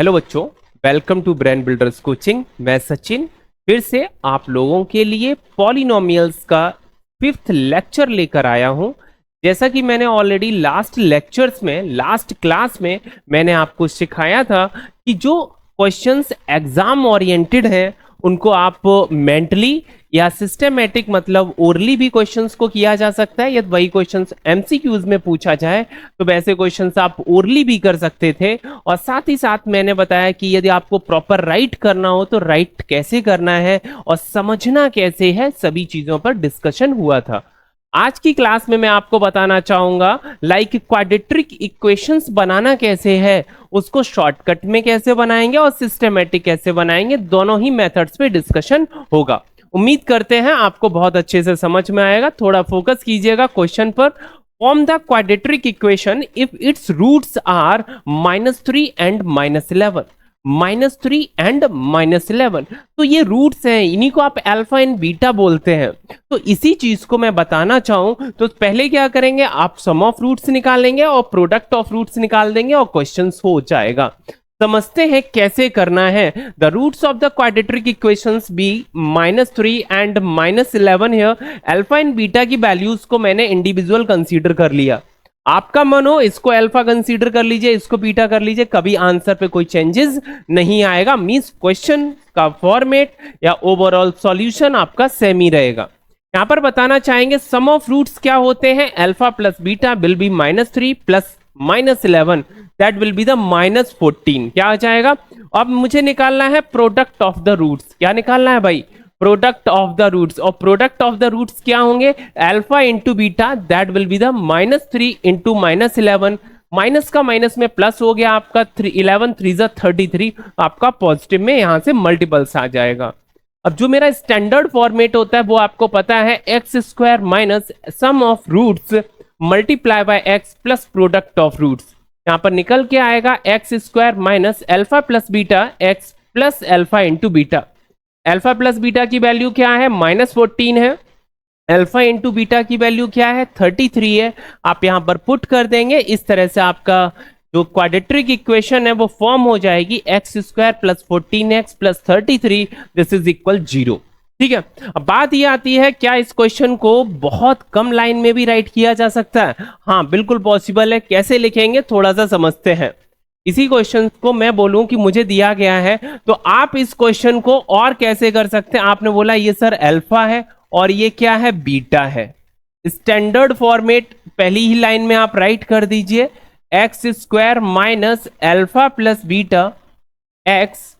Hello बच्चों, welcome to brain builders coaching. मैं सचिन फिर से आप लोगों के लिए पॉलिनोमियल्स का 5th लेक्चर लेकर आया हूं। जैसा कि मैंने ऑलरेडी लास्ट क्लास में मैंने आपको सिखाया था कि जो क्वेश्चंस एग्जाम ओरिएंटेड हैं उनको आप मेंटली या सिस्टमेटिक मतलब ओरली भी क्वेश्चंस को किया जा सकता है, या वही क्वेश्चंस एमसीक्यूज में पूछा जाए तो वैसे क्वेश्चंस आप ओरली भी कर सकते थे। और साथ ही साथ मैंने बताया कि यदि आपको प्रॉपर राइट करना हो तो राइट कैसे करना है और समझना कैसे है, सभी चीजों पर डिस्कशन हुआ था। आज की क्लास में मैं आपको बताना चाहूंगा क्वाड्रेटिक इक्वेशंस बनाना कैसे है, उसको शॉर्टकट में कैसे बनाएंगे और सिस्टमेटिक कैसे बनाएंगे, दोनों ही मेथड्स पे डिस्कशन होगा। उम्मीद करते हैं आपको बहुत अच्छे से समझ में आएगा। थोड़ा फोकस कीजिएगा क्वेश्चन पर। Form the quadratic equation if its roots are -3 and -11। -3 and -11, तो ये रूट्स हैं, इन्हीं को आप अल्फा एंड बीटा बोलते हैं। तो इसी चीज को मैं बताना चाहूं तो पहले क्या करेंगे, आप सम ऑफ रूट्स निकालेंगे और प्रोडक्ट ऑफ रूट्स निकाल देंगे और क्वेश्चन हो जाएगा। समझते हैं कैसे करना है। The roots of the quadratic equations be -3 and -11 here. Alpha and beta की वैल्यूज को मैंने इंडिविजुअल कंसीडर कर लिया। आपका मन हो इसको अल्फा कंसीडर कर लीजिए, इसको बीटा कर लीजिए, कभी आंसर पे कोई चेंजेस नहीं आएगा। मींस क्वेश्चन का फॉर्मेट या ओवरऑल सॉल्यूशन आपका सेम ही रहेगा। यहां पर बताना चाहेंगे सम ऑफ रूट्स क्या होते हैं। Alpha plus beta will be -3 plus -11, that will be the -14। क्या आ जाएगा? अब मुझे निकालना है प्रोडक्ट ऑफ द रूट्स। क्या निकालना है भाई? Product of the roots. और प्रोडक्ट ऑफ द रूट्स क्या होंगे? Alpha into beta, that will be the -3 into -11। Minus का माइनस में प्लस हो गया आपका 11 3 33, आपका पॉजिटिव में यहां से मल्टीपल्स आ जाएगा। अब जो मेरा स्टैंडर्ड फॉर्मेट होता है वो आपको पता है, x square minus sum of roots multiply by x plus product of roots. यहां पर निकल के आएगा x square minus alpha plus beta x plus alpha into beta. Alpha plus beta की वैल्यू क्या है? -14 है। अल्फा इंटू बीटा की वैल्यू क्या है? 33 है। आप यहां पर पुट कर देंगे, इस तरह से आपका जो क्वाड्रेटिक इक्वेशन है वो फॉर्म हो जाएगी x square plus 14x plus 33, this is equal 0। ठीक है। अब बात ये आती है, क्या इस क्वेश्चन को बहुत कम लाइन में भी राइट किया जा सकता है? हाँ, बिल्कुल पॉसिबल है। कैसे लिखेंगे थोड़ा सा समझते हैं। इसी क्वेश्चन को मैं बोलूं कि मुझे दिया गया है तो आप इस क्वेश्चन को और कैसे कर सकते हैं। आपने बोला ये सर अल्फा है और ये क्या है? बीटा है। स्टैंडर्ड फॉर्मेट पहली ही लाइन में आप राइट कर दीजिए, x square minus alpha plus beta x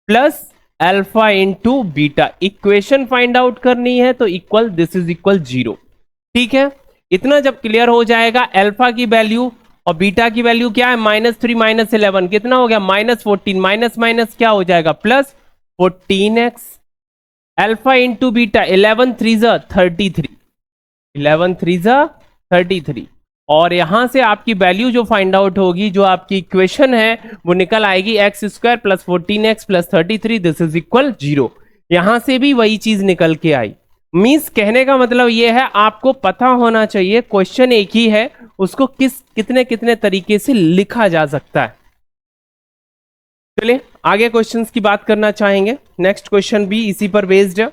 plus alpha into beta. Equation find out करनी है तो इक्वल दिस इज इक्वल 0। ठीक है, इतना जब क्लियर हो जाएगा, अल्फा की वैल्यू और बीटा की वैल्यू क्या है? -3 -11 कितना हो गया? -14। माइनस माइनस क्या हो जाएगा? Plus 14x। Alpha into beta 11 3 33, 11 3 33। और यहां से आपकी वैल्यू जो फाइंड आउट होगी, जो आपकी इक्वेशन है वो निकल आएगी x square plus 14x plus 33, this is equal 0। यहां से भी वही चीज निकल के आई। मींस कहने का मतलब ये है, आपको पता होना चाहिए क्वेश्चन एक ही है, उसको कितने कितने तरीके से लिखा जा सकता है। चलिए आगे क्वेश्चंस की बात करना चाहेंगे। नेक्स्ट क्वेश्चन भी इसी पर बेस्ड है।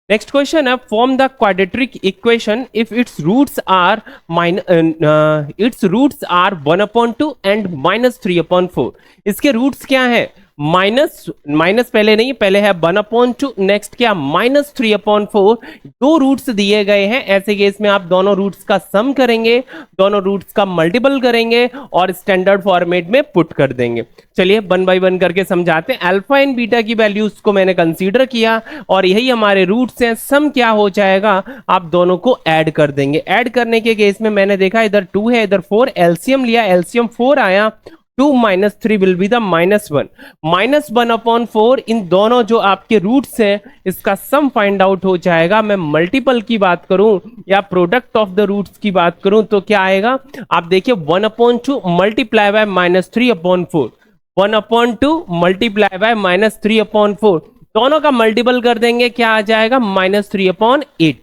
नेक्स्ट क्वेश्चन है, form the quadratic equation if its roots are 1/2 and -3/4। इसके रूट्स क्या है? माइनस पहले नहीं, पहले है 1/2, नेक्स्ट क्या? -3/4। दो रूट्स दिए गए हैं। ऐसे केस में आप दोनों रूट्स का सम करेंगे, दोनों रूट्स का मल्टीपल करेंगे और स्टैंडर्ड फॉर्मेट में पुट कर देंगे। चलिए 1 बाय 1 करके समझाते हैं। अल्फा एंड बीटा की वैल्यूज को मैंने कंसीडर किया और यही हमारे रूट्स हैं। सम क्या हो जाएगा? आप दोनों को ऐड कर देंगे। ऐड करने के केस में मैंने देखा इधर 2 है इधर 4, एलसीएम लिया, एलसीएम 4 आया। 2 - 3 विल बी द -1। -1/4, इन दोनों जो आपके रूट्स हैं इसका सम फाइंड आउट हो जाएगा। मैं मल्टीपल की बात करूं या प्रोडक्ट ऑफ द रूट्स की बात करूं तो क्या आएगा? आप देखिए 1/2 मल्टीप्लाई बाय -3/4, 1/2 मल्टीप्लाई बाय -3/4, दोनों का मल्टीपल कर देंगे, क्या आ जाएगा? -3/8।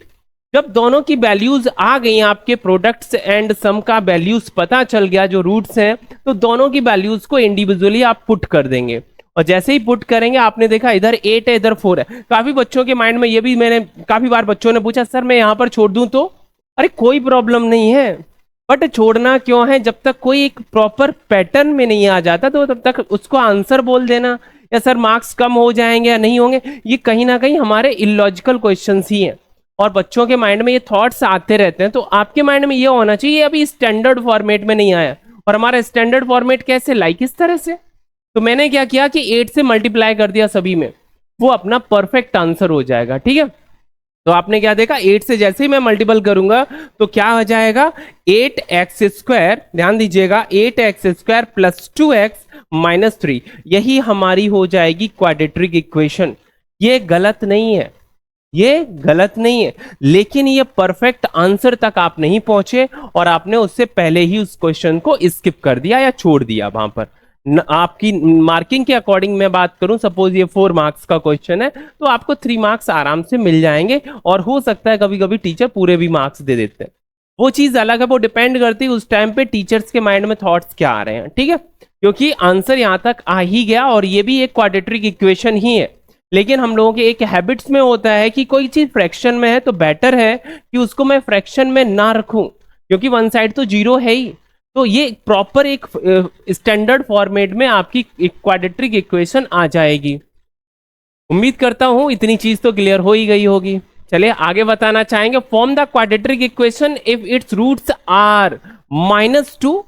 जब दोनों की वैल्यूज आ गई, आपके प्रोडक्ट्स एंड सम का वैल्यूज पता चल गया जो रूट्स हैं, तो दोनों की वैल्यूज को इंडिविजुअली आप पुट कर देंगे। और जैसे ही पुट करेंगे, आपने देखा इधर 8 है इधर 4 है। काफी बच्चों के माइंड में ये भी, मैंने काफी बार बच्चों ने पूछा सर मैं यहाँ पर छोड़ दूं तो, अरे कोई प्रॉब्लम नहीं है, बट छोड़ना क्यों है, जब तक कोई एक प्रॉपर पैटर्न में नहीं आ जाता तो तब तक उसको आंसर बोल देना या सर मार्क्स कम हो जाएंगे या नहीं होंगे, ये कहीं ना कहीं हमारे इलॉजिकल क्वेश्चंस ही हैं। और बच्चों के माइंड में ये थॉट्स आते रहते हैं, तो आपके माइंड में ये होना चाहिए अभी स्टैंडर्ड फॉर्मेट में नहीं आया। और हमारा स्टैंडर्ड फॉर्मेट कैसे, लाइक इस तरह से। तो मैंने क्या किया कि 8 से मल्टीप्लाई कर दिया सभी में, वो अपना परफेक्ट आंसर हो जाएगा। ठीक है, तो आपने क्या देखा, 8 से जैसे ही मैं मल्टीपल करूंगा तो क्या हो जाएगा, 8x², ध्यान दीजिएगा, 8x² प्लस 2x माइनस 3, यही हमारी हो जाएगी क्वाड्रेटिक इक्वेशन। ये गलत नहीं है, ये गलत नहीं है, लेकिन ये परफेक्ट आंसर तक आप नहीं पहुंचे और आपने उससे पहले ही उस क्वेश्चन को स्किप कर दिया या छोड़ दिया वहां पर। आपकी मार्किंग के अकॉर्डिंग मैं बात करूं, सपोज ये 4 मार्क्स का क्वेश्चन है, तो आपको 3 मार्क्स आराम से मिल जाएंगे। और हो सकता है कभी कभी टीचर पूरे भी मार्क्स दे देते हैं, वो चीज अलग है, वो डिपेंड करती है उस टाइम पे टीचर्स के माइंड में थॉट्स क्या आ रहे हैं। ठीक है, क्योंकि आंसर यहां तक आ ही गया और ये भी एक क्वाड्रेटिक इक्वेशन ही है। लेकिन हम लोगों के एक हैबिट्स में होता है कि कोई चीज फ्रैक्शन में है तो बेटर है कि उसको मैं फ्रैक्शन में ना रखूं, क्योंकि वन साइड तो जीरो है ही। तो ये प्रॉपर एक स्टैंडर्ड फॉर्मेट में आपकी एक क्वाड्रेटिक इक्वेशन आ जाएगी। उम्मीद करता हूं इतनी चीज तो क्लियर हो ही गई होगी। चलिए आगे बताना चाहेंगे, form the quadratic equation if its roots are -2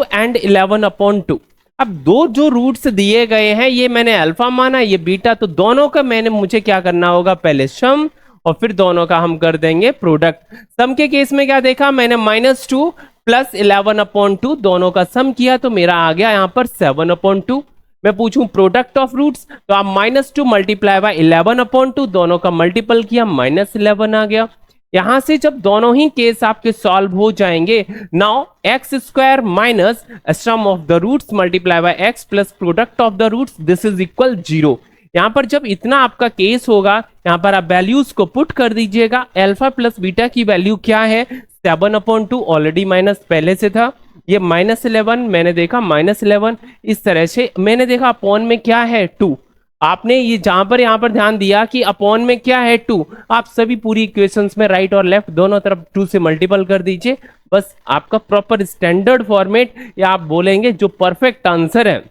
and 11/2। अब दो जो रूट्स दिए गए हैं, ये मैंने अल्फा माना, ये बीटा, तो दोनों का मुझे क्या करना होगा, पहले सम और फिर दोनों का हम कर देंगे प्रोडक्ट। सम के केस में क्या देखा मैंने, -2 प्लस 11/2, दोनों का सम किया तो मेरा आ गया यहां पर 7/2। मैं पूछूं प्रोडक्ट ऑफ रूट्स, तो आप -2 मल्टीप्लाई बाय 11/2, दोनों का मल्टीपल किया, -11 आ गया। यहां से जब दोनों ही केस आपके सॉल्व हो जाएंगे, now x² minus sum of the roots multiply by x plus product of the roots, this is equal 0। यहां पर जब इतना आपका केस होगा, यहां पर आप वैल्यूज को पुट कर दीजिएगा। अल्फा प्लस बीटा की वैल्यू क्या है, 7/2, ऑलरेडी माइनस पहले से था, ये -11 मैंने देखा, -11 इस तरह से मैंने देखा, अपॉन में क्या है 2। आपने ये जहां पर यहां पर ध्यान दिया कि अपॉन में क्या है 2, आप सभी पूरी इक्वेशंस में राइट और लेफ्ट दोनों तरफ 2 से मल्टीपल कर दीजिए, बस आपका प्रॉपर स्टैंडर्ड फॉर्मेट, या आप बोलेंगे जो परफेक्ट आंसर है,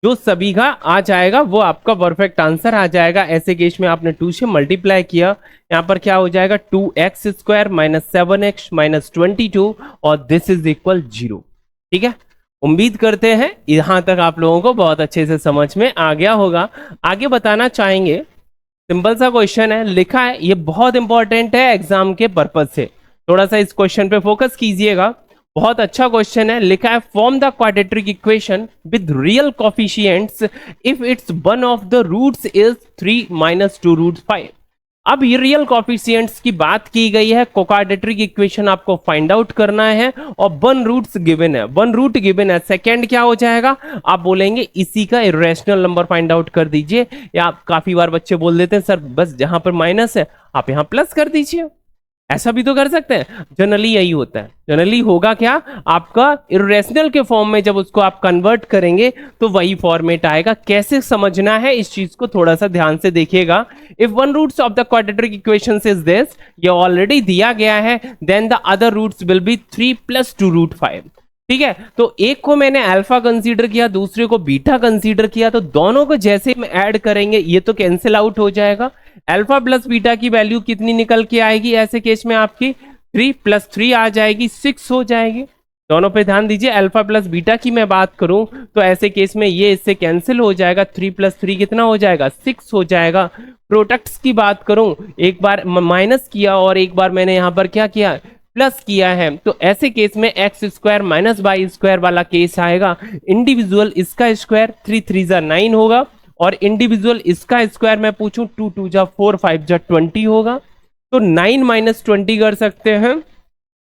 जो सभी का आ जाएगा वो आपका परफेक्ट आंसर आ जाएगा। ऐसे केस में आपने 2 से मल्टीप्लाई किया, यहां पर क्या हो जाएगा, 2x² माइनस 7x माइनस 22 और दिस इज इक्वल 0। ठीक है, उम्मीद करते हैं यहां तक आप लोगों को बहुत अच्छे से समझ में आ गया होगा। आगे बताना चाहेंगे, सिंपल सा क्वेश्चन है, लिखा है, ये बहुत इंपॉर्टेंट है एग्जाम के पर्पज से, थोड़ा सा इस क्वेश्चन पे फोकस कीजिएगा। बहुत अच्छा क्वेश्चन है, लिखा है form the quadratic equation with real coefficients if its one of the roots is 3 - 2√5। अब ये रियल कोफिशिएंट्स की बात की गई है, क्वाड्रेटिक इक्वेशन आपको फाइंड आउट करना है और 1 रूट्स गिवन है, 1 रूट गिवन है। सेकंड क्या हो जाएगा, आप बोलेंगे इसी का इरेशनल नंबर फाइंड आउट कर दीजिए, या काफी बार बच्चे बोल देते हैं सर बस जहां पर माइनस है आप यहां प्लस कर दीजिए, ऐसा भी तो कर सकते हैं। जनरली यही होता है, जनरली होगा क्या, आपका इरेशनल के फॉर्म में जब उसको आप कन्वर्ट करेंगे तो वही फॉर्मेट आएगा। कैसे समझना है इस चीज को थोड़ा सा ध्यान से देखिएगा। If one roots of the quadratic equation is this, ये ऑलरेडी दिया गया है, then the other roots will be 3 + 2√5। ठीक है, तो एक को मैंने अल्फा कंसीडर किया, दूसरे को बीटा कंसीडर किया, तो दोनों को जैसे हम ऐड करेंगे ये तो कैंसिल आउट हो जाएगा। अल्फा प्लस बीटा की वैल्यू कितनी निकल के आएगी, ऐसे केस में आपकी 3 + 3 आ जाएगी, 6 हो जाएगी। दोनों पे ध्यान दीजिए, अल्फा प्लस बीटा की मैं बात करूं तो ऐसे केस में ये इससे कैंसिल हो जाएगा, 3 + 3 कितना हो जाएगा, 6 हो जाएगा। प्रोडक्ट्स की बात करूं, एक बार माइनस किया और एक बार मैंने यहां पर क्या किया, प्लस किया है, तो ऐसे केस में x² माइनस y² वाला केस आएगा। इंडिविजुअल इसका स्क्वायर 3 × 3 = 9 होगा, और इंडिविजुअल इसका स्क्वायर मैं पूछूं 2 × 2 = 4 5 × 20 होगा, तो 9 - 20 कर सकते हैं।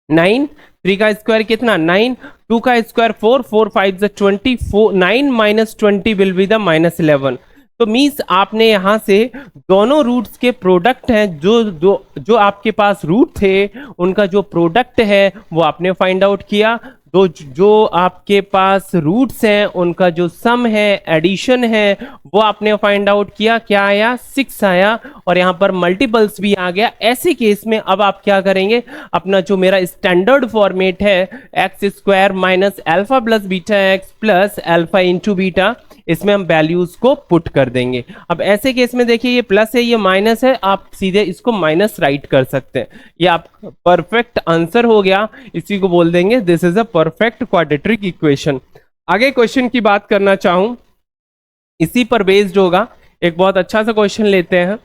9, 3 का स्क्वायर कितना 9, 2 का स्क्वायर 4 4 5 = 20, 9 - 20 विल बी द -11। तो मीन्स आपने यहाँ से दोनों रूट्स के प्रोडक्ट हैं, जो जो जो आपके पास रूट थे उनका जो प्रोडक्ट है वो आपने फाइंड आउट किया। दो जो आपके पास रूट्स हैं उनका जो सम है, एडिशन है, वो आपने फाइंड आउट किया। क्या आया? 6 आया, और यहाँ पर मल्टीपल्स भी आ गया। ऐसे केस में अब आप क्या करेंगे, अपना जो मेरा स्टैंडर्ड फॉर्मेट है x square minus alpha plus beta x plus alpha into beta, इसमें हम वैल्यूज को पुट कर देंगे। अब ऐसे केस में देखिए ये प्लस है ये माइनस है, आप सीधे इसको माइनस राइट कर सकते हैं। ये आप परफेक्ट आंसर हो गया, इसी को बोल देंगे this is a perfect quadratic equation. आगे क्वेश्चन की बात करना चाहूं, इसी पर बेस्ड होगा। एक बहुत अच्छा सा क्वेश्चन लेते हैं।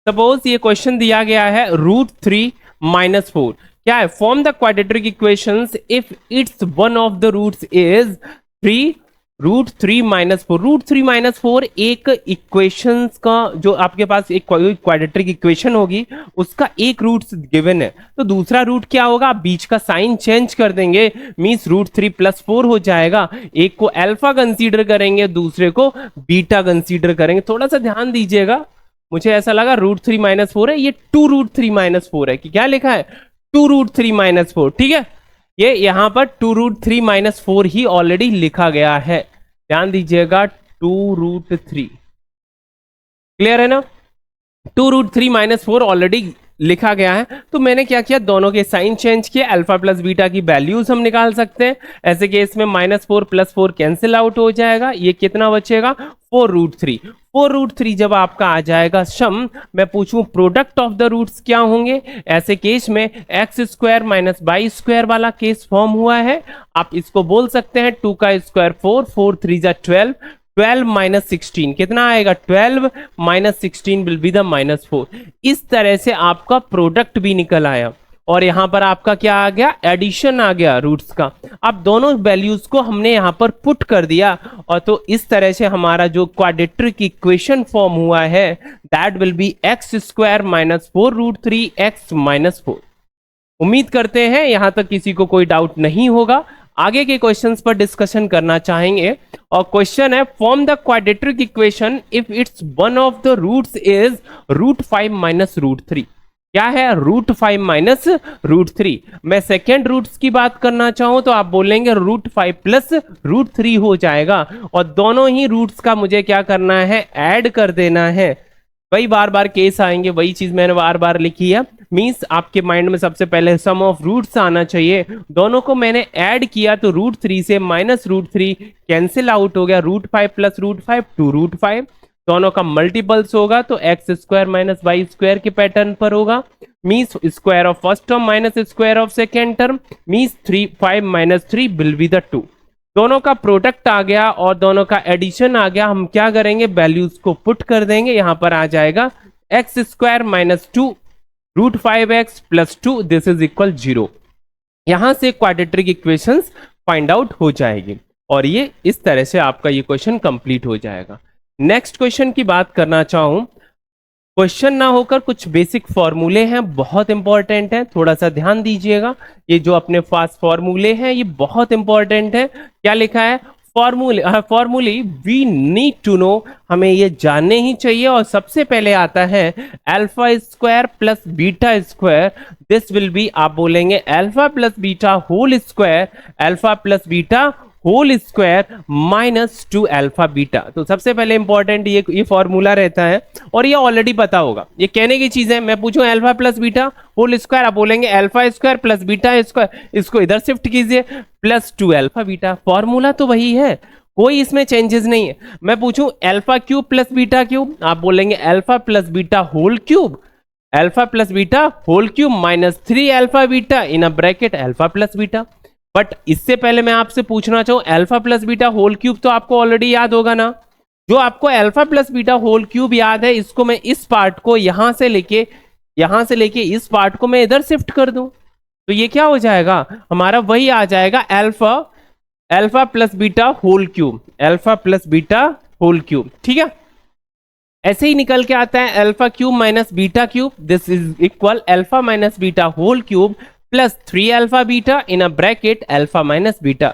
सपोज ये क्वेश्चन दिया गया है √3 - 4। क्या है? Form the quadratic equations if its one of the roots is 3 √3 - 4। √3 - 4 एक इक्वेशंस का, जो आपके पास एक क्वाड्रेटिक इक्वेशन होगी उसका एक रूट गिवन है, तो दूसरा रूट क्या होगा, आप बीच का साइन चेंज कर देंगे, मींस √3 + 4 हो जाएगा। एक को अल्फा कंसीडर करेंगे, दूसरे को बीटा कंसीडर करेंगे। थोड़ा सा ध्यान दीजिएगा, मुझे ऐसा लगा √3 - 4 है, ये 2√3 - 4 है। कि क्या लिखा है? 2√3 - 4। ठीक है, ये यहां पर 2√3 - 4 ही ऑलरेडी लिखा गया है। ध्यान दीजिएगा, 2√3 क्लियर है ना? 2√3 - 4 ऑलरेडी लिखा गया है। तो मैंने क्या किया, दोनों के साइन चेंज किए, अल्फा प्लस बीटा की वैल्यूज हम निकाल सकते हैं। ऐसे केस में -4 + 4 कैंसिल आउट हो जाएगा, ये कितना बचेगा? 4√3। 4√3 जब आपका आ जाएगा सम, मैं पूछूं प्रोडक्ट ऑफ द रूट्स क्या होंगे, ऐसे केस में x² - y² वाला केस फॉर्म हुआ है। आप इसको बोल सकते हैं 2 का स्क्वायर 4, 4 3 जा 12, 12 - 16 कितना आएगा? 12 - 16 विल बी द -4। इस तरह से आपका प्रोडक्ट भी निकल आया, और यहां पर आपका क्या आ गया? एडिशन आ गया रूट्स का। अब दोनों वैल्यूज को हमने यहां पर पुट कर दिया, और तो इस तरह से हमारा जो क्वाड्रेटिक इक्वेशन फॉर्म हुआ है that will B x² - 4 √3 x - 4। उम्मीद करते हैं यहां तक किसी को कोई डाउट नहीं होगा। आगे के क्वेश्चंस पर डिस्कशन करना चाहेंगे, और क्वेश्चन है form the quadratic equation if its one of the roots is √5 - √3। क्या है? √5 - √3। मैं सेकेंड रूट्स की बात करना चाहूं तो आप बोलेंगे √5 + √3 हो जाएगा, और दोनों ही रूट्स का मुझे क्या करना है? ऐड कर देना है। वही बार बार केस आएंगे, वही चीज मैंने बार बार लिखी है। मींस आपके माइंड में सबसे पहले सम ऑफ रूट्स आना चाहिए। दोनों को मैंने ऐड किया तो √3 से -√3 कैंसिल आउट हो गया, √5 + √5 2√5। दोनों का मल्टीपल्स होगा तो x² - y² के पैटर्न पर होगा, means square of first term minus square of second term, means 5 - 3 will be the 2। दोनों का प्रोडक्ट आ गया और दोनों का एडिशन आ गया। हम क्या करेंगे? वैल्यूज को पुट कर देंगे। यहां पर आ जाएगा x² - 2 √5x + 2 this is equal 0। यहां से क्वाड्रेटिक इक्वेशंस फाइंड आउट हो जाएगी, और ये इस तरह से आपका ये क्वेश्चन कंप्लीट हो जाएगा। नेक्स्ट क्वेश्चन की बात करना चाहूं, क्वेश्चन ना होकर कुछ बेसिक फॉर्मूले हैं, बहुत इंपॉर्टेंट है, थोड़ा सा ध्यान दीजिएगा। ये जो अपने पास फॉर्मूले हैं ये बहुत इंपॉर्टेंट है। क्या लिखा है? फॉर्मूले वी नीड टू नो, हमें ये जानने ही चाहिए। और सबसे पहले आता है α² + β²। दिस विल बी, आप बोलेंगे α + β whole square, α + β whole square -2 alpha beta. तो सबसे पहले इंपॉर्टेंट ये फॉर्मूला रहता है, और ये ऑलरेडी पता होगा। ये कहने की चीज है, मैं पूछूं α + β होल स्क्वायर, आप बोलेंगे α² + β², इसको इधर शिफ्ट कीजिए +2 अल्फा बीटा। फॉर्मूला तो वही है, कोई इसमें चेंजेस नहीं है। मैं पूछूं α³ + β³, आप बोलेंगे α + β whole cube, α + β whole cube -3 alpha beta in a bracket α + β। But इससे पहले मैं आपसे पूछना चाहूं, α + β होल क्यूब तो आपको ऑलरेडी याद होगा ना। जो आपको α + β होल क्यूब याद है, इसको मैं इस पार्ट को यहां से लेके इस पार्ट को मैं इधर शिफ्ट कर दूं, तो ये क्या हो जाएगा? हमारा वही आ जाएगा α + β होल क्यूब, α + β होल क्यूब। ठीक है, ऐसे ही निकल के आता है α³ - β³ this is equal α - β whole cube +3 alpha beta in a bracket α - β।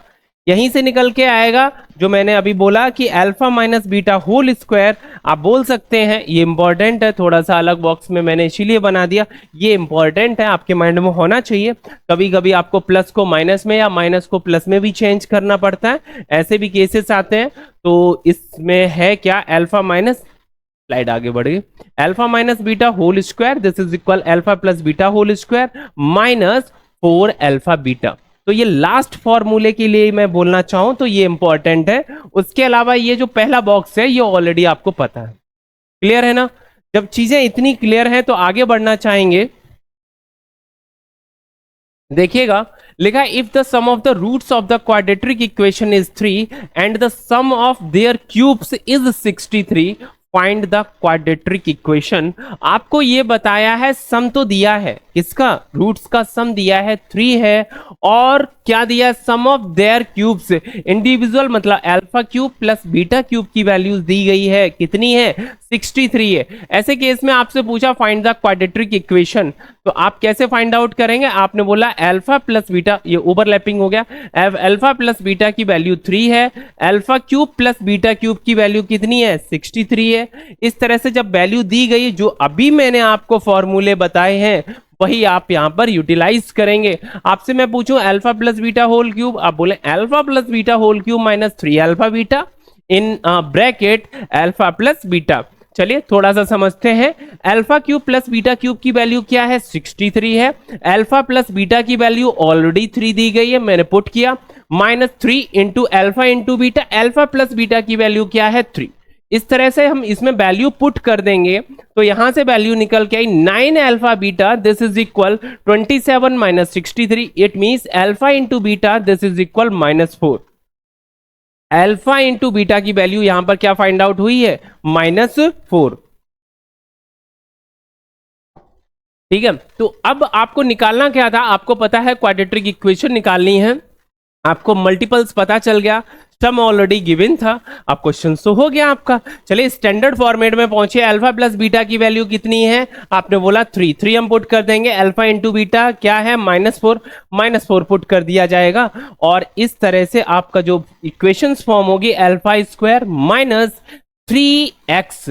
यहीं से निकल के आएगा जो मैंने अभी बोला कि alpha minus beta whole square. आप बोल सकते हैं, ये इंपॉर्टेंट है, थोड़ा सा अलग बॉक्स में मैंने इसीलिए बना दिया, ये इंपॉर्टेंट है, आपके माइंड में होना चाहिए। कभी कभी आपको प्लस को माइनस में या माइनस को प्लस में भी चेंज करना पड़ता है, ऐसे भी केसेस आते हैं। तो इसमें है क्या, अल्फा माइनस, स्लाइड आगे बढ़ गई, alpha minus beta whole square this is equal alpha plus beta whole square minus 4 alpha beta. तो ये लास्ट फॉर्मूले के लिए मैं बोलना चाहूं तो ये इंपॉर्टेंट है। उसके अलावा ये जो पहला बॉक्स है ये ऑलरेडी आपको पता है, क्लियर है ना। जब चीजें इतनी क्लियर हैं तो आगे बढ़ना चाहेंगे। देखिएगा, लिखा if the sum of the roots of the quadratic equation is 3 and the sum of their cubes is 63, find the quadratic equation. आपको ये बताया है, सम तो दिया है, इसका रूट्स का सम दिया है 3 है, और क्या दिया है, सम ऑफ देयर क्यूब्स इंडिविजुअल मतलब alpha cube plus beta cube की वैल्यूज दी गई है, कितनी है, 63 है। ऐसे केस में आपसे पूछा फाइंड द क्वाड्रेटिक इक्वेशन, तो आप कैसे फाइंड आउट करेंगे, आपने बोला अल्फा प्लस बीटा, ये ओवरलैपिंग हो गया, अल्फा प्लस बीटा की वैल्यू 3 है, alpha cube plus beta cube की वैल्यू कितनी है, 63 है। इस तरह से जब वैल्यू दी गई, जो अभी मैंने आपको फॉर्मूले बताए हैं वही आप यहां पर यूटिलाइज करेंगे। आपसे मैं पूछूं alpha plus beta whole cube, आप बोले alpha plus beta whole cube minus 3 alpha beta in bracket alpha plus beta. चलिए थोड़ा सा समझते हैं, alpha cube plus beta cube की वैल्यू क्या है, 63 है। अल्फा प्लस बीटा की वैल्यू ऑलरेडी 3 दी गई है, मैंने पुट किया, minus 3 into alpha into beta, alpha plus beta की वैल्यू क्या है, 3। इस तरह से हम इसमें वैल्यू पुट कर देंगे तो यहां से वैल्यू निकल के आई 9 alpha beta this is equal 27 minus 63, it means alpha into beta this is equal -4। Alpha into beta की वैल्यू यहां पर क्या फाइंड आउट हुई है, -4। ठीक है, तो अब आपको निकालना क्या था, आपको पता है क्वाड्रेटिक इक्वेशन निकालनी है, आपको मल्टीपल्स पता चल गया, सम ऑलरेडी गिवन था, अब क्वेश्चन तो हो गया आपका। चलिए स्टैंडर्ड फॉर्मेट में पहुंचे, अल्फा प्लस बीटा की वैल्यू कितनी है, आपने बोला 3 हम पुट कर देंगे, अल्फा इंटू बीटा क्या है, -4 पुट कर दिया जाएगा, और इस तरह से आपका जो इक्वेशंस फॉर्म होगी अल्फा स्क्वायर माइनस 3x,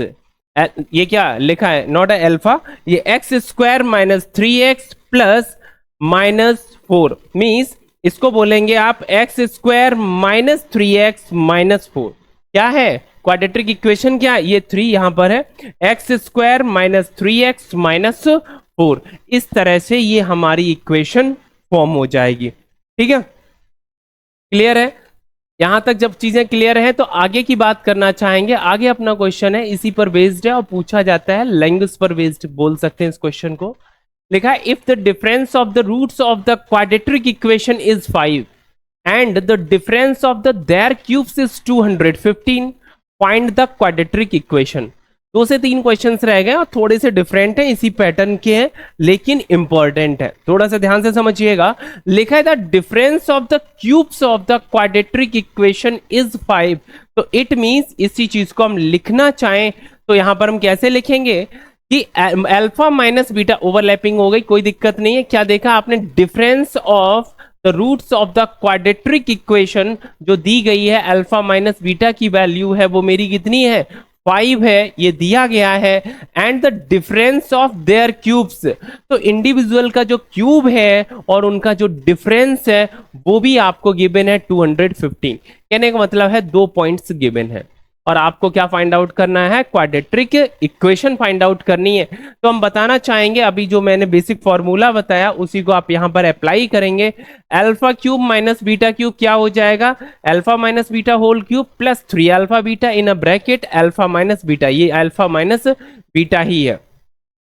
ये क्या लिखा है, नॉट अल्फा, ये x square minus 3x plus -4 means इसको बोलेंगे आप x square minus 3x minus 4। क्या है क्वाड्रेटिक इक्वेशन, क्या ये 3 यहां पर है, x square minus 3x minus 4। इस तरह से ये हमारी इक्वेशन फॉर्म हो जाएगी। ठीक है, क्लियर है, यहां तक जब चीजें क्लियर है तो आगे की बात करना चाहेंगे। आगे अपना क्वेश्चन है, इसी पर बेस्ड है और पूछा जाता है, लैंग्वेज पर बेस्ड बोल सकते हैं इस क्वेश्चन को। लिखा है if the difference of the roots of the quadratic equation is 5 and the difference of the their cubes is 215, find the quadratic equation. 2 से 3 क्वेश्चंस रह गए और थोड़े से डिफरेंट हैं, इसी पैटर्न के हैं लेकिन इंपॉर्टेंट है, थोड़ा सा ध्यान से समझिएगा। लिखा है the difference of the cubes of the quadratic equation is 5, तो इट मींस इसी चीज को हम लिखना चाहें तो यहां पर हम कैसे लिखेंगे कि अल्फा माइनस बीटा, ओवरलैपिंग हो गई, कोई दिक्कत नहीं है। क्या देखा आपने, difference of the roots of the quadratic equation जो दी गई है, अल्फा माइनस बीटा की वैल्यू है वो मेरी कितनी है, 5 है, ये दिया गया है। And the difference of their cubes, तो इंडिविजुअल का जो क्यूब है और उनका जो डिफरेंस है वो भी आपको गिवन है 215। कहने का मतलब है 2 पॉइंट्स गिवन है और आपको क्या फाइंड आउट करना है, क्वाड्रेटिक इक्वेशन फाइंड आउट करनी है। तो हम बताना चाहेंगे, अभी जो मैंने बेसिक फॉर्मूला बताया उसी को आप यहां पर अप्लाई करेंगे। Alpha cube minus beta cube क्या हो जाएगा, alpha minus beta whole cube plus 3 alpha beta in a bracket alpha minus beta, ये अल्फा माइनस बीटा ही है।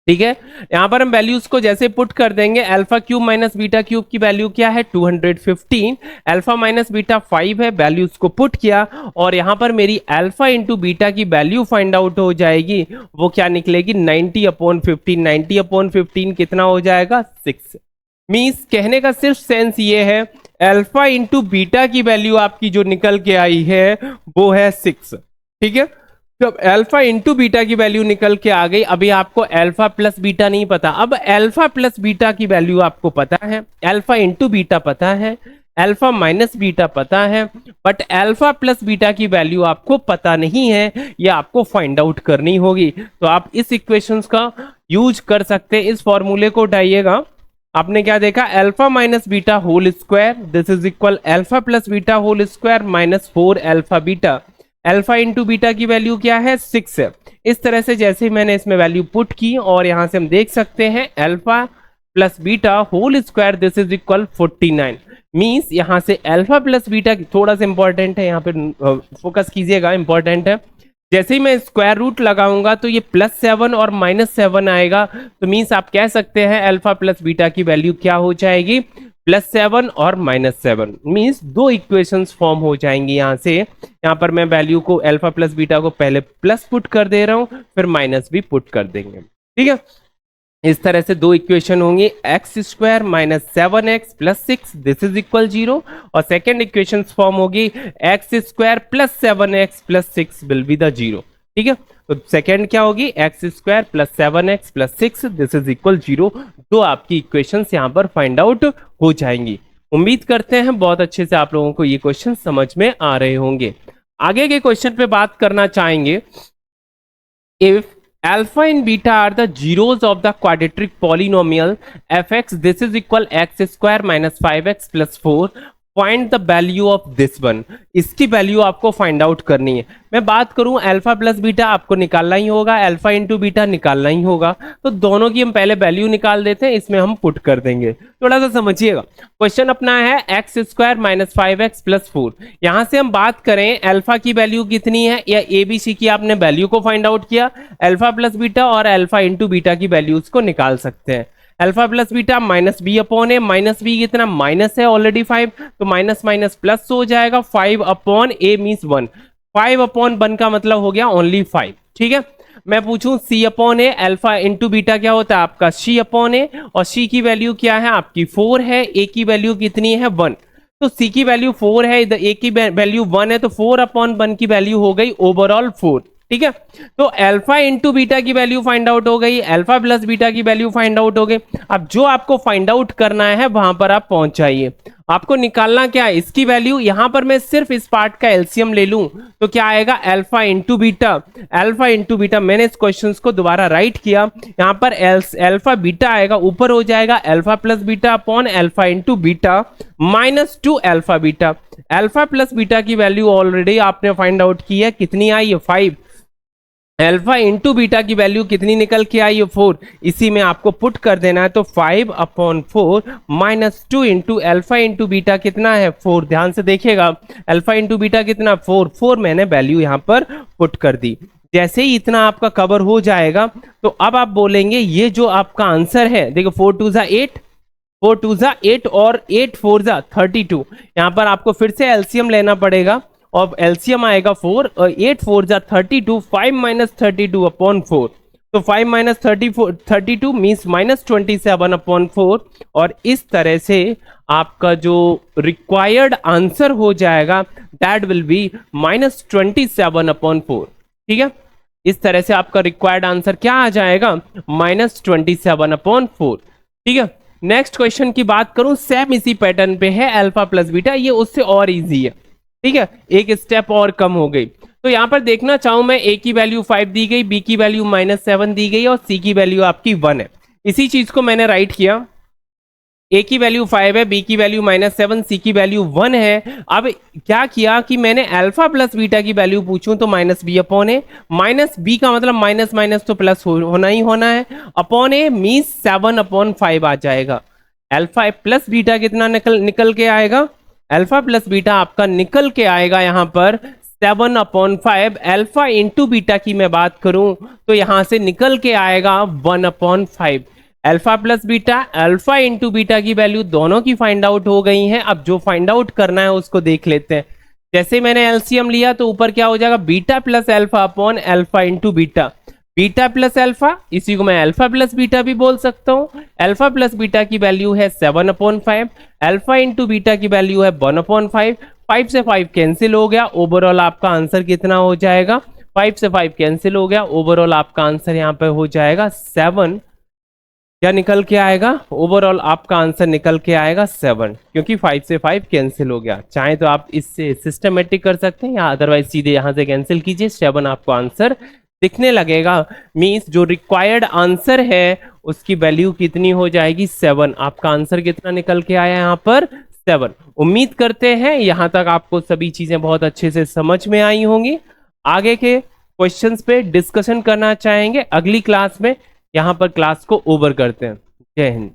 ठीक है, यहां पर हम वैल्यूज को जैसे पुट कर देंगे, alpha cube minus beta cube की वैल्यू क्या है 215, अल्फा माइनस बीटा 5 है, वैल्यूज को पुट किया और यहां पर मेरी अल्फा इंटू बीटा की वैल्यू फाइंड आउट हो जाएगी, वो क्या निकलेगी 90/15। 90/15 कितना हो जाएगा 6। मींस कहने का सिर्फ सेंस ये है, अल्फा इंटू बीटा की वैल्यू आपकी जो निकल के आई है वो है 6। ठीक है, जब अल्फा इंटू बीटा की वैल्यू निकल के आ गई, अभी आपको अल्फा प्लस बीटा नहीं पता, अब अल्फा प्लस बीटा की वैल्यू आपको पता है, अल्फा इंटू बीटा पता है, अल्फा माइनस बीटा पता है, बट अल्फा प्लस बीटा की वैल्यू आपको पता नहीं है, ये आपको फाइंड आउट करनी होगी। तो आप इस इक्वेशंस का यूज कर सकते हैं। इस फॉर्मूले को उठाइएगा। आपने क्या देखा, alpha minus beta whole square this is equal alpha plus beta whole square minus 4 alpha beta. Alpha into beta की वैल्यू क्या है, 6 है। इस तरह से जैसे ही मैंने इसमें वैल्यू पुट की और यहां से हम देख सकते हैं alpha plus beta whole square this is equal 49। Means यहां से अल्फा प्लस बीटा थोड़ा सा इंपॉर्टेंट है, यहाँ पे फोकस कीजिएगा, इंपॉर्टेंट है। जैसे ही मैं स्क्वायर रूट लगाऊंगा तो ये +7 और -7 आएगा। तो मीन्स आप कह सकते हैं अल्फा प्लस बीटा की वैल्यू क्या हो जाएगी, +7 और -7। मीन्स दो इक्वेशंस फॉर्म हो जाएंगी यहाँ से। यहाँ पर मैं वैल्यू को अल्फा प्लस बीटा को पहले प्लस पुट कर दे रहा हूँ, फिर माइनस भी पुट कर देंगे। ठीक है, इस तरह से दो इक्वेशन होंगी, x square minus 7x plus 6 this is equal 0, और सेकेंड इक्वेशन फॉर्म होगी x square plus 7x plus 6 will be the 0। ठीक है, तो सेकेंड क्या होगी, x square plus 7x plus 6 this is equal 0। तो आपकी इक्वेशंस यहाँ पर फाइंड आउट हो जाएंगी। उम्मीद करते हैं बहुत अच्छे से आप लोगों को ये क्वेश्चन समझ में आ रहे होंगे। आगे के क्वेश्चन पे बात करना चाहेंगे। If alpha and beta are the zeros of the quadratic polynomial fx this is equal x square minus 5x plus 4, find the value of this one. इसकी वैल्यू आपको फाइंड आउट करनी है। मैं बात करूं अल्फा प्लस बीटा आपको निकालना ही होगा, अल्फा इंटू बीटा निकालना ही होगा। तो दोनों की हम पहले वैल्यू निकाल देते हैं, इसमें हम पुट कर देंगे। थोड़ा सा समझिएगा, क्वेश्चन अपना है x square minus 5x plus 4। यहां से हम बात करें अल्फा की वैल्यू कितनी है, या ए बी सी की आपने वैल्यू को फाइंड आउट किया, अल्फा प्लस बीटा और अल्फा इंटू बीटा की वैल्यूज को निकाल सकते हैं। Alpha plus beta minus B upon A, minus B कितना माइनस है ऑलरेडी 5, तो माइनस माइनस प्लस हो जाएगा, 5 अपॉन ए मीन्स 1, 5 अपॉन 1 का मतलब हो गया ओनली 5। ठीक है, मैं पूछूं सी अपॉन ए, अल्फा इंटू बीटा क्या होता है आपका सी अपॉन ए, और सी की वैल्यू क्या है आपकी 4 है, ए की वैल्यू कितनी है 1, तो सी की वैल्यू 4 है, इधर ए की वैल्यू 1 है, तो 4 अपॉन 1 की वैल्यू हो गई ओवरऑल 4। ठीक है, तो अल्फा इंटू बीटा की वैल्यू फाइंड आउट हो गई, अल्फा प्लस बीटा की वैल्यू फाइंड आउट हो गई। अब जो आपको फाइंड आउट करना है वहां पर आप पहुंच जाइए। आपको निकालना क्या है, इसकी वैल्यू। यहां पर मैं सिर्फ इस पार्ट का एलसीएम ले लूं तो क्या आएगा, alpha into beta. Alpha into beta, मैंने इस क्वेश्चन को दोबारा राइट किया, यहां पर अल्फा बीटा आएगा, ऊपर हो जाएगा alpha plus beta upon alpha into beta minus 2 alpha beta. Alpha plus beta की वैल्यू ऑलरेडी आपने फाइंड आउट की है, कितनी आई है 5। अल्फा इंटू बीटा की वैल्यू कितनी निकल के आई है 4, इसी में आपको पुट कर देना है। तो 5 upon 4 minus 2 into alpha into beta कितना है 4। ध्यान से देखिएगा, अल्फा इंटू बीटा कितना 4 मैंने वैल्यू यहां पर पुट कर दी। जैसे ही इतना आपका कवर हो जाएगा तो अब आप बोलेंगे ये जो आपका आंसर है, देखो 4 2 ज़ा 8, 4 2 ज़ा 8 और 8 4 ज़ा 32। यहां पर आपको फिर से एलसीएम लेना पड़ेगा, और एलसीएम आएगा 4 और 8 4 जा 32, 5 माइनस 32 अपॉन 4, तो 5 माइनस 32 मीन्स माइनस 27 अपॉन 4, और इस तरह से आपका जो रिक्वायर्ड आंसर हो जाएगा that will B minus 27 upon 4। ठीक है, इस तरह से आपका रिक्वायर्ड आंसर क्या आ जाएगा, माइनस 27 अपॉन 4। ठीक है, नेक्स्ट क्वेश्चन की बात करूं, सेम इसी पैटर्न पे है, अल्फा प्लस बीटा, ये उससे और इजी है। ठीक है, एक स्टेप और कम हो गई। तो यहां पर देखना चाहूं मैं, ए की वैल्यू 5 दी गई, बी की वैल्यू -7 दी गई, और सी की वैल्यू आपकी 1 है। इसी चीज को मैंने राइट किया, ए की वैल्यू 5 है, बी की वैल्यू -7, सी की वैल्यू 1 है। अब क्या किया कि मैंने अल्फा प्लस बीटा की वैल्यू पूछूं तो minus B upon A, minus B का मतलब माइनस माइनस तो प्लस होना ही होना है, अपॉन ए मीन्स 7 अपॉन 5 आ जाएगा। अल्फा प्लस बीटा कितना निकल के आएगा, अल्फा प्लस बीटा आपका निकल के आएगा यहां पर 7 अपॉन 5। अल्फा इंटू बीटा की मैं बात करूं तो यहां से निकल के आएगा 1 upon 5। Alpha plus beta, alpha into beta की वैल्यू दोनों की फाइंड आउट हो गई है। अब जो फाइंड आउट करना है उसको देख लेते हैं। जैसे मैंने एलसीएम लिया तो ऊपर क्या हो जाएगा, beta plus alpha upon alpha into beta, beta plus alpha, इसी को मैं अल्फा प्लस बीटा भी बोल सकता हूं। अल्फा प्लस बीटा की वैल्यू है 7 अपॉन 5, अल्फा इंटू बीटा की वैल्यू है 1 अपॉन 5। 5 से 5 कैंसिल हो गया, ओवरऑल आपका आंसर कितना हो जाएगा, 5 से 5 कैंसिल हो गया, ओवरऑल आपका आंसर यहाँ पे हो जाएगा 7। क्या निकल के आएगा? ओवरऑल आपका आंसर निकल के आएगा 7, क्योंकि 5 से 5 कैंसिल हो गया। चाहे तो आप इससे सिस्टमेटिक कर सकते हैं या अदरवाइज सीधे यहां से कैंसिल कीजिए, 7 आपको आंसर दिखने लगेगा। मींस जो रिक्वायर्ड आंसर है उसकी वैल्यू कितनी हो जाएगी? 7। आपका आंसर कितना निकल के आया यहाँ पर? 7। उम्मीद करते हैं यहां तक आपको सभी चीजें बहुत अच्छे से समझ में आई होंगी। आगे के क्वेश्चंस पे डिस्कशन करना चाहेंगे अगली क्लास में। यहां पर क्लास को ओवर करते हैं। जय हिंद।